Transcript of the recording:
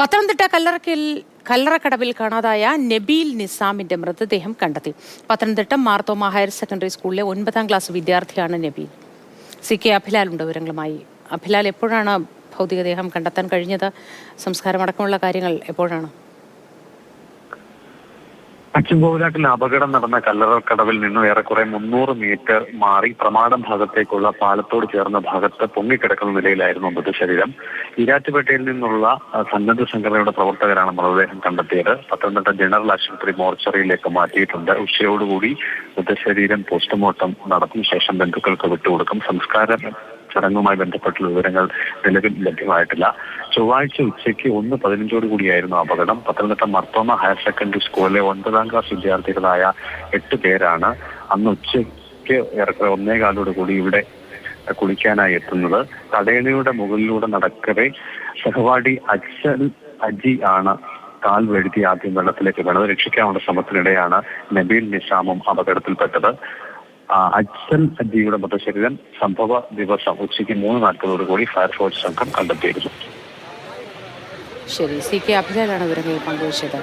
പത്തനംതിട്ട കല്ലറക്കടവിൽ കാണാതായ നബീൽ നിസാമിന്റെ മൃതദേഹം കണ്ടെത്തി. പത്തനംതിട്ട മാർത്തോമ ഹയർ സെക്കൻഡറി സ്കൂളിലെ 9ാം ക്ലാസ് വിദ്യാർത്ഥിയാണ് നബീൽ. CK അഭിലാലുണ്ട് വിവരങ്ങളുമായി. അഭിലാൽ, എപ്പോഴാണ് ഭൗതികദേഹം കണ്ടെത്താൻ കഴിഞ്ഞത്? സംസ്കാരമടക്കമുള്ള കാര്യങ്ങൾ എപ്പോഴാണ്? അച്ചൻകോവിലാട്ടിൽ അപകടം നടന്ന കല്ലറക്കടവിൽ നിന്നും ഏറെക്കുറെ 300 മീറ്റർ മാറി പ്രമാടം ഭാഗത്തേക്കുള്ള പാലത്തോട് ചേർന്ന ഭാഗത്ത് പൊങ്ങിക്കിടക്കുന്ന നിലയിലായിരുന്നു മൃതശരീരം. ഈരാറ്റുപേട്ടയിൽ നിന്നുള്ള സന്നദ്ധ സംഘടനയുടെ പ്രവർത്തകരാണ് മൃതദേഹം കണ്ടെത്തിയത്. പത്തനംതിട്ട ജനറൽ ആശുപത്രി മോർച്ചറിയിലേക്ക് മാറ്റിയിട്ടുണ്ട്. ഉച്ചയോടുകൂടി മൃതശരീരം പോസ്റ്റ്മോർട്ടം നടത്തിയ ശേഷം ബന്ധുക്കൾക്ക് വിട്ടുകൊടുക്കും. സംസ്കാര ചടങ്ങുമായി ബന്ധപ്പെട്ടുള്ള വിവരങ്ങൾ നിലവിൽ ലഭ്യമായിട്ടില്ല. ചൊവ്വാഴ്ച ഉച്ചയ്ക്ക് 1:15 അപകടം. പത്തനംതിട്ട മാർത്തോമ ഹയർ സെക്കൻഡറി സ്കൂളിലെ 9ാം ക്ലാസ് വിദ്യാർത്ഥികളായ 8 പേരാണ് അന്ന് ഉച്ചയ്ക്ക് ഏറെക്കുറെ 1:15 ഇവിടെ കുളിക്കാനായി എത്തുന്നത്. തടയണയുടെ മുകളിലൂടെ നടക്കവെ സഹപാഠി അജി ആണ് കാൽ വഴുതി ആദ്യം വെള്ളത്തിലേക്ക് വീണത്. രക്ഷിക്കാനുള്ള ശ്രമത്തിനിടെയാണ് നബീൽ നിസാമും അപകടത്തിൽപ്പെട്ടത്. അജിയുടെ മൃതശരീരം സംഭവ ദിവസം ഉച്ചയ്ക്ക് 3:40 ഫയർഫോഴ്സ് സംഘം കണ്ടെത്തിയിരുന്നു. ശരി, CK അഭിലാലാണ് വിവരങ്ങൾ പങ്കുവച്ചത്.